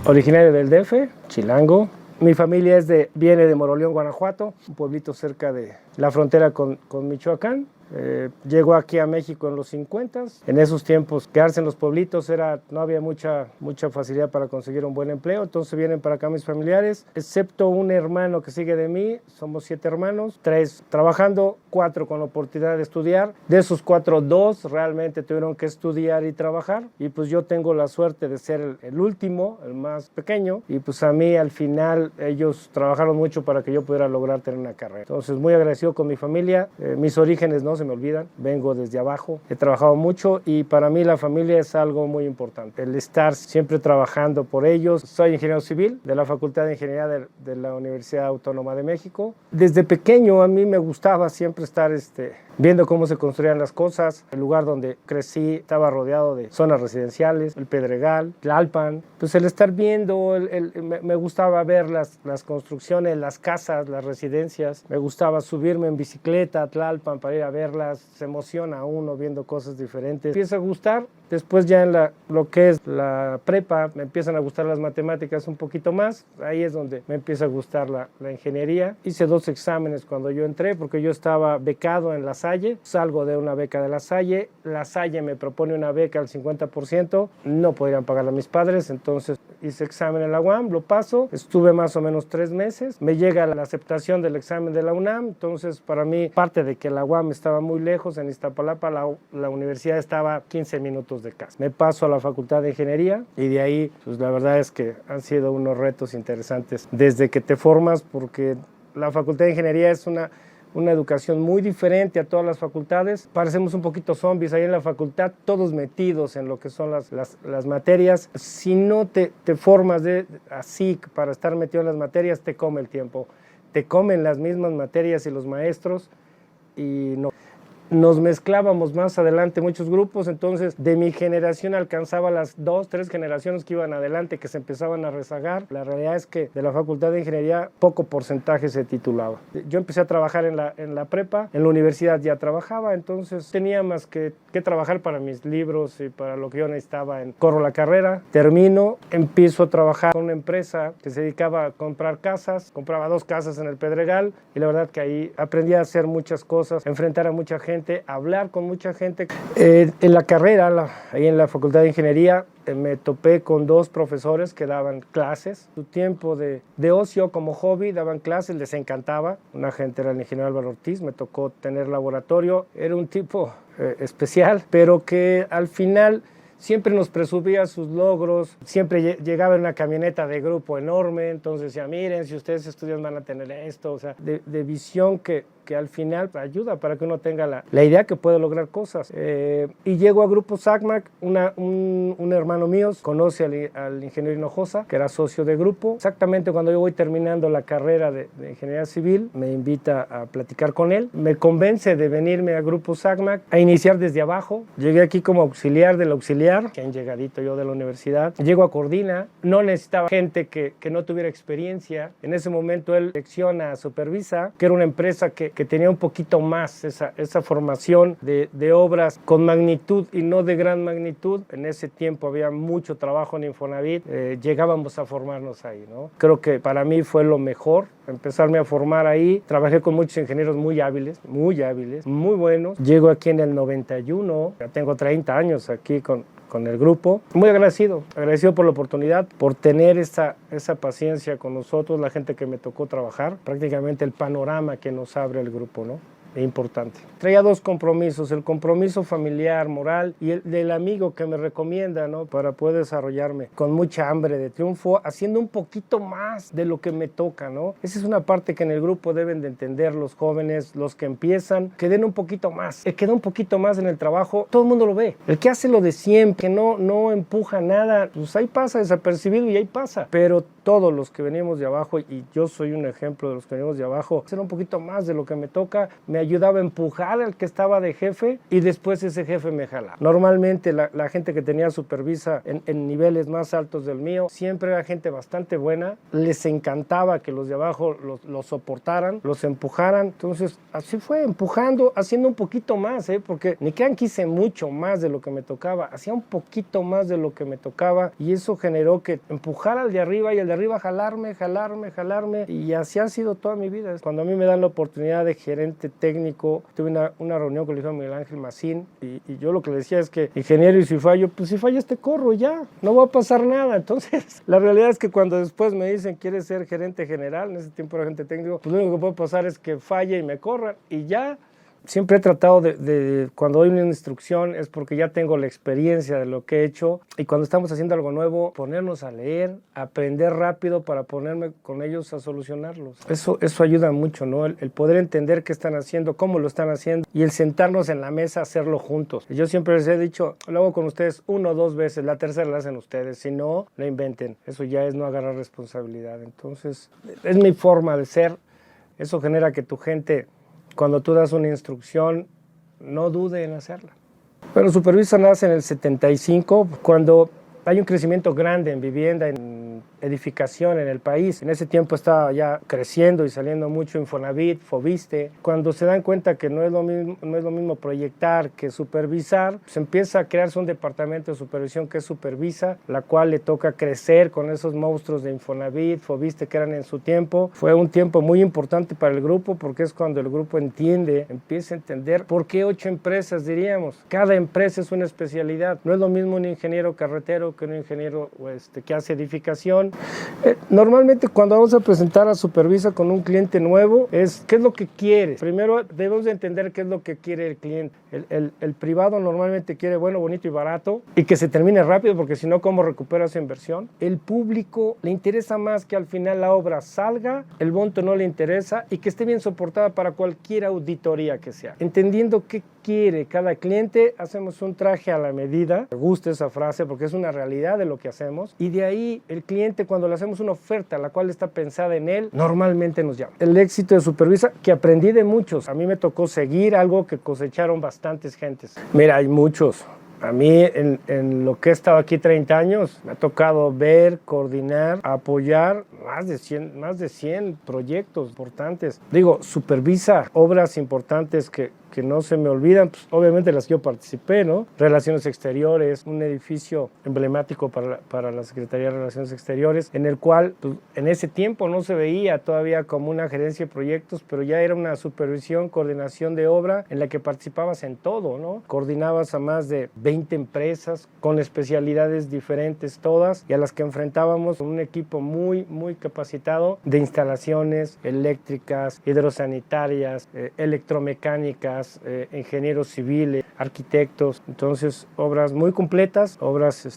Originario del DF, chilango. Mi familia viene de Moroleón, Guanajuato, un pueblito cerca de la frontera con Michoacán. Llegó aquí a México en los 50. En esos tiempos, quedarse en los pueblitos no había mucha facilidad para conseguir un buen empleo, entonces vienen para acá mis familiares, excepto un hermano que sigue de mí. Somos 7 hermanos, 3 trabajando, 4 con la oportunidad de estudiar. De esos 4, 2 realmente tuvieron que estudiar y trabajar, y pues yo tengo la suerte de ser el último, el más pequeño, y pues a mí al final ellos trabajaron mucho para que yo pudiera lograr tener una carrera. Entonces muy agradecido con mi familia. Mis orígenes no se me olvidan, vengo desde abajo, he trabajado mucho y para mí la familia es algo muy importante, el estar siempre trabajando por ellos. Soy ingeniero civil de la Facultad de Ingeniería de la Universidad Autónoma de México. Desde pequeño a mí me gustaba siempre estar viendo cómo se construían las cosas. El lugar donde crecí estaba rodeado de zonas residenciales, el Pedregal, Tlalpan. Pues el estar viendo, me gustaba ver las construcciones, las casas, las residencias. Me gustaba subirme en bicicleta a Tlalpan para ir a verlas. Se emociona uno viendo cosas diferentes. Empieza a gustar. Después ya en lo que es la prepa me empiezan a gustar las matemáticas un poquito más. Ahí es donde me empieza a gustar la ingeniería. Hice 2 exámenes cuando yo entré porque yo estaba becado en La Salle. Salgo de una beca de La Salle. La Salle me propone una beca al 50%. No podrían pagarla mis padres, entonces hice examen en la UAM, lo paso. Estuve más o menos 3 meses. Me llega la aceptación del examen de la UNAM. Entonces para mí, parte de que la UAM estaba muy lejos, en Iztapalapa la universidad estaba 15 minutos de casa. Me paso a la Facultad de Ingeniería y de ahí, pues la verdad es que han sido unos retos interesantes desde que te formas, porque la Facultad de Ingeniería es una educación muy diferente a todas las facultades. Parecemos un poquito zombies ahí en la facultad, todos metidos en lo que son las materias. Si no te formas así para estar metido en las materias, te come el tiempo. Te comen las mismas materias y los maestros, y no. Nos mezclábamos más adelante muchos grupos, entonces de mi generación alcanzaba las 2, 3 generaciones que iban adelante, que se empezaban a rezagar. La realidad es que de la Facultad de Ingeniería poco porcentaje se titulaba. Yo empecé a trabajar en la prepa, en la universidad ya trabajaba, entonces tenía más que trabajar para mis libros y para lo que yo necesitaba. Corro la carrera, termino, empiezo a trabajar con una empresa que se dedicaba a comprar casas. Compraba 2 casas en el Pedregal y la verdad que ahí aprendí a hacer muchas cosas, enfrentar a mucha gente, hablar con mucha gente. En la carrera, ahí en la Facultad de Ingeniería, me topé con 2 profesores que daban clases. Su tiempo de ocio como hobby, daban clases, les encantaba. Una gente era el ingeniero Álvaro Ortiz, me tocó tener laboratorio. Era un tipo especial, pero que al final siempre nos presumía sus logros. Siempre llegaba en una camioneta de grupo enorme, entonces decía, miren, si ustedes estudian van a tener esto, o sea, de visión que al final ayuda para que uno tenga la idea que puede lograr cosas. Y llego a Grupo SACMAC, un hermano mío conoce al ingeniero Hinojosa, que era socio de grupo. Exactamente cuando yo voy terminando la carrera de ingeniería civil, me invita a platicar con él, me convence de venirme a Grupo SACMAC, a iniciar desde abajo. Llegué aquí como auxiliar del auxiliar, que han llegadito yo de la universidad. Llego a Coordina, no necesitaba gente que no tuviera experiencia. En ese momento él selecciona a Supervisa, que era una empresa que tenía un poquito más esa formación de obras con magnitud y no de gran magnitud. En ese tiempo había mucho trabajo en Infonavit, llegábamos a formarnos ahí, ¿no? Creo que para mí fue lo mejor, empezarme a formar ahí. Trabajé con muchos ingenieros muy hábiles, muy buenos. Llego aquí en el 91, ya tengo 30 años aquí con el grupo. Muy agradecido por la oportunidad, por tener esa paciencia con nosotros, la gente que me tocó trabajar, prácticamente el panorama que nos abre el grupo, ¿no? Importante. Traía 2 compromisos, el compromiso familiar, moral, y el del amigo que me recomienda, ¿no? Para poder desarrollarme con mucha hambre de triunfo, haciendo un poquito más de lo que me toca, ¿no? Esa es una parte que en el grupo deben de entender los jóvenes, los que empiezan, que den un poquito más. El que da un poquito más en el trabajo, todo el mundo lo ve. El que hace lo de siempre, que no empuja nada, pues ahí pasa desapercibido y ahí pasa. Pero todos los que venimos de abajo, y yo soy un ejemplo de los que venimos de abajo, hacer un poquito más de lo que me toca, me ayudaba a empujar al que estaba de jefe y después ese jefe me jalaba. Normalmente la gente que tenía supervisa en niveles más altos del mío, siempre era gente bastante buena, les encantaba que los de abajo los soportaran, los empujaran. Entonces así fue, empujando, haciendo un poquito más, porque ni crean que hice mucho más de lo que me tocaba, hacía un poquito más de lo que me tocaba, y eso generó que empujara al de arriba y el de arriba jalarme, y así ha sido toda mi vida. Cuando a mí me dan la oportunidad de gerente técnico, tuve una reunión con el ingeniero Miguel Ángel Macín, y yo lo que le decía es que, ingeniero, y si fallo, pues si fallas te corro ya, no va a pasar nada. Entonces la realidad es que cuando después me dicen, ¿quieres ser gerente general? En ese tiempo era gerente técnico, pues lo único que puede pasar es que falle y me corran, y ya. Siempre he tratado cuando doy una instrucción es porque ya tengo la experiencia de lo que he hecho, y cuando estamos haciendo algo nuevo, ponernos a leer, aprender rápido para ponerme con ellos a solucionarlos. Eso ayuda mucho, ¿no? El poder entender qué están haciendo, cómo lo están haciendo, y el sentarnos en la mesa a hacerlo juntos. Yo siempre les he dicho, lo hago con ustedes 1 o 2 veces, la tercera la hacen ustedes, si no, no inventen. Eso ya es no agarrar responsabilidad. Entonces, es mi forma de ser. Eso genera que tu gente, cuando tú das una instrucción, no dude en hacerla. Pero Supervisa nace en el 75, cuando hay un crecimiento grande en vivienda, en edificación en el país. En ese tiempo estaba ya creciendo y saliendo mucho Infonavit, Foviste. Cuando se dan cuenta que no es lo mismo proyectar que supervisar, se empieza a crearse un departamento de supervisión que es Supervisa, la cual le toca crecer con esos monstruos de Infonavit, Foviste, que eran en su tiempo. Fue un tiempo muy importante para el grupo, porque es cuando el grupo empieza a entender por qué 8 empresas, diríamos. Cada empresa es una especialidad. No es lo mismo un ingeniero carretero que un ingeniero que hace edificación. Normalmente cuando vamos a presentar a Supervisa con un cliente nuevo, es ¿qué es lo que quiere? Primero debemos de entender qué es lo que quiere el cliente. El privado normalmente quiere bueno, bonito y barato, y que se termine rápido, porque si no, ¿cómo recupera esa inversión? El público le interesa más que al final la obra salga, el monto no le interesa, y que esté bien soportada para cualquier auditoría que sea. Entendiendo qué quiere cada cliente, hacemos un traje a la medida. Me gusta esa frase porque es una realidad de lo que hacemos, y de ahí el cliente, cuando le hacemos una oferta la cual está pensada en él, normalmente nos llama. El éxito de Supervisa, que aprendí de muchos, a mí me tocó seguir algo que cosecharon bastantes gentes. Mira, hay muchos. A mí, en lo que he estado aquí 30 años, me ha tocado ver, coordinar, apoyar más de 100 proyectos importantes. Digo, Supervisa obras importantes que no se me olvidan, pues obviamente las que yo participé, ¿no? Relaciones Exteriores, un edificio emblemático para la Secretaría de Relaciones Exteriores, en el cual pues, en ese tiempo no se veía todavía como una gerencia de proyectos, pero ya era una supervisión, coordinación de obra en la que participabas en todo, ¿no? Coordinabas a más de 20 empresas con especialidades diferentes todas, y a las que enfrentábamos un equipo muy capacitado de instalaciones eléctricas, hidrosanitarias, electromecánicas, ingenieros civiles, arquitectos. Entonces, obras muy completas, obras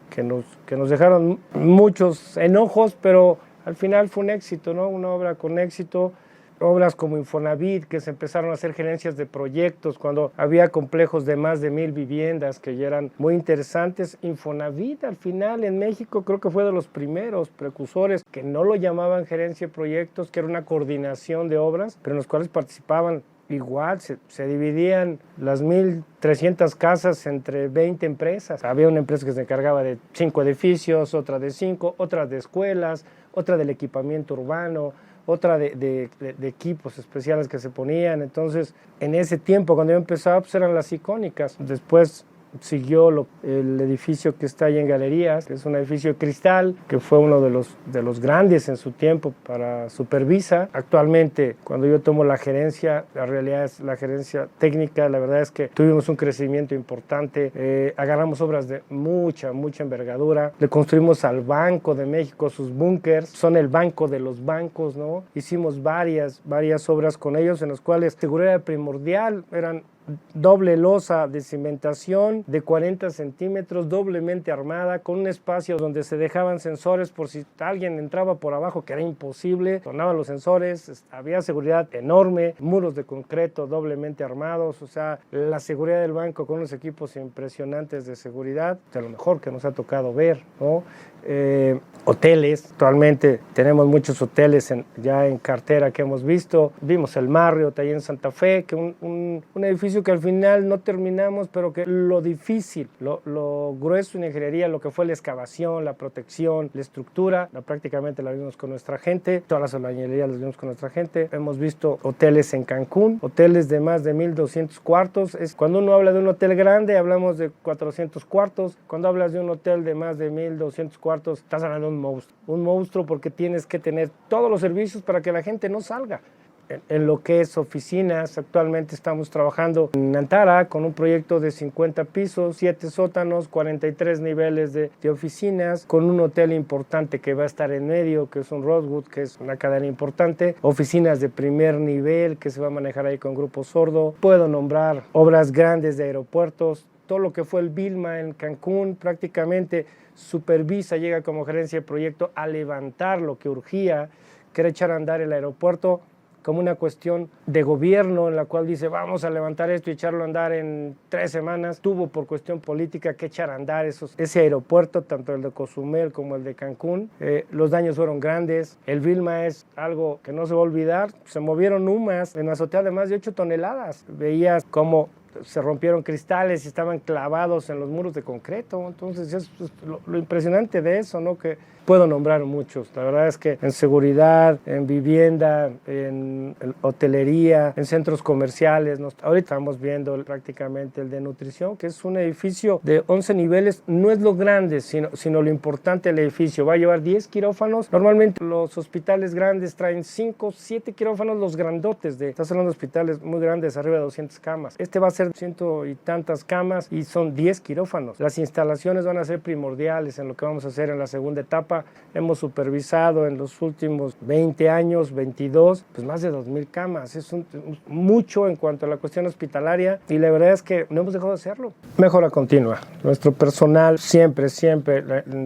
que nos dejaron muchos enojos, pero al final fue un éxito, ¿no? Una obra con éxito. Obras como Infonavit, que se empezaron a hacer gerencias de proyectos cuando había complejos de más de 1000 viviendas que ya eran muy interesantes. Infonavit al final en México creo que fue de los primeros precursores que no lo llamaban gerencia de proyectos, que era una coordinación de obras, pero en los cuales participaban igual, se dividían las 1300 casas entre 20 empresas. Había una empresa que se encargaba de 5 edificios, otra de 5, otra de escuelas, otra del equipamiento urbano, otra de equipos especiales que se ponían. Entonces, en ese tiempo, cuando yo empezaba, pues eran las icónicas. Después siguió el edificio que está ahí en Galerías, que es un edificio de cristal, que fue uno de los grandes en su tiempo para Supervisa. Actualmente, cuando yo tomo la gerencia, la realidad es la gerencia técnica, la verdad es que tuvimos un crecimiento importante, agarramos obras de mucha envergadura, le construimos al Banco de México sus búnkers, son el banco de los bancos, ¿no? Hicimos varias obras con ellos, en las cuales seguridad era primordial, eran doble losa de cimentación de 40 centímetros, doblemente armada, con un espacio donde se dejaban sensores por si alguien entraba por abajo, que era imposible, sonaban los sensores, había seguridad enorme, muros de concreto doblemente armados, o sea, la seguridad del banco con unos equipos impresionantes de seguridad, de lo mejor que nos ha tocado ver, ¿no? Hoteles, actualmente tenemos muchos hoteles ya en cartera que hemos visto. Vimos el Marriott ahí en Santa Fe, que un edificio que al final no terminamos, pero que lo difícil, lo grueso en ingeniería, lo que fue la excavación, la protección, la estructura, prácticamente la vimos con nuestra gente, todas las albañilerías las vimos con nuestra gente. Hemos visto hoteles en Cancún, hoteles de más de 1,200 cuartos. Cuando uno habla de un hotel grande, hablamos de 400 cuartos. Cuando hablas de un hotel de más de 1,200 cuartos, estás hablando de un monstruo porque tienes que tener todos los servicios para que la gente no salga. En lo que es oficinas, actualmente estamos trabajando en Antara con un proyecto de 50 pisos, 7 sótanos, 43 niveles de oficinas, con un hotel importante que va a estar en medio, que es un Rosewood, que es una cadena importante, oficinas de primer nivel que se va a manejar ahí con Grupo Sordo. Puedo nombrar obras grandes de aeropuertos, todo lo que fue el Vilma en Cancún, prácticamente supervisa, llega como gerencia de proyecto a levantar lo que urgía, que era echar a andar el aeropuerto como una cuestión de gobierno en la cual dice vamos a levantar esto y echarlo a andar en 3 semanas. Tuvo por cuestión política que echar a andar ese aeropuerto, tanto el de Cozumel como el de Cancún. Los daños fueron grandes. El Vilma es algo que no se va a olvidar. Se movieron humas en la azotea de más de 8 toneladas. Veías cómo se rompieron cristales y estaban clavados en los muros de concreto. Entonces es lo impresionante de eso, ¿no? Que puedo nombrar muchos. La verdad es que en seguridad, en vivienda, en hotelería, en centros comerciales. Ahorita estamos viendo prácticamente el de nutrición, que es un edificio de 11 niveles. No es lo grande, sino lo importante del edificio. Va a llevar 10 quirófanos. Normalmente los hospitales grandes traen 5, 7 quirófanos, los grandotes. Estás hablando de hospitales muy grandes, arriba de 200 camas. Este va a ser 100 y tantas camas y son 10 quirófanos. Las instalaciones van a ser primordiales en lo que vamos a hacer en la segunda etapa. Hemos supervisado en los últimos 20 años, 22, pues más de 2,000 camas. Es mucho en cuanto a la cuestión hospitalaria y la verdad es que no hemos dejado de hacerlo. Mejora continua. Nuestro personal siempre,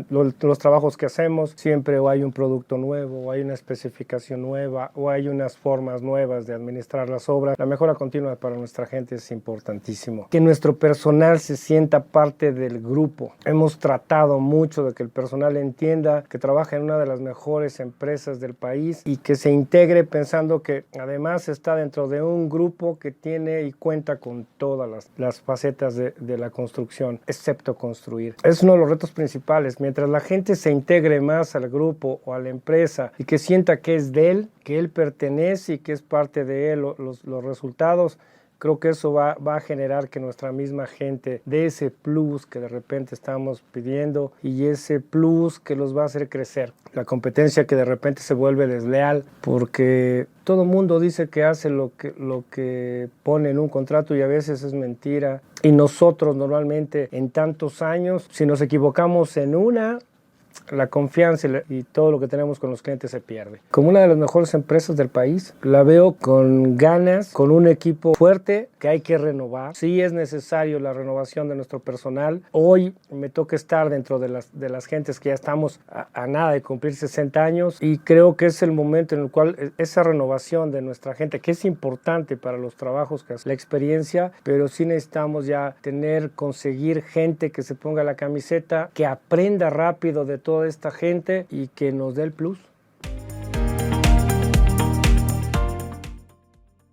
los trabajos que hacemos, siempre o hay un producto nuevo, o hay una especificación nueva, o hay unas formas nuevas de administrar las obras. La mejora continua para nuestra gente es importantísimo. Que nuestro personal se sienta parte del grupo. Hemos tratado mucho de que el personal entienda que trabaja en una de las mejores empresas del país y que se integre pensando que además está dentro de un grupo que tiene y cuenta con todas las facetas de la construcción, excepto construir. Es uno de los retos principales. Mientras la gente se integre más al grupo o a la empresa y que sienta que es de él, que él pertenece y que es parte de él los resultados, creo que eso va a generar que nuestra misma gente dé ese plus que de repente estamos pidiendo y ese plus que los va a hacer crecer. La competencia que de repente se vuelve desleal porque todo el mundo dice que hace lo que pone en un contrato y a veces es mentira. Y nosotros normalmente en tantos años, si nos equivocamos en una, la confianza y todo lo que tenemos con los clientes se pierde. Como una de las mejores empresas del país, la veo con ganas, con un equipo fuerte que hay que renovar. Sí es necesario la renovación de nuestro personal. Hoy me toca estar dentro de las gentes que ya estamos a nada de cumplir 60 años y creo que es el momento en el cual esa renovación de nuestra gente, que es importante para los trabajos que hace la experiencia, pero sí necesitamos ya conseguir gente que se ponga la camiseta, que aprenda rápido de toda esta gente y que nos dé el plus.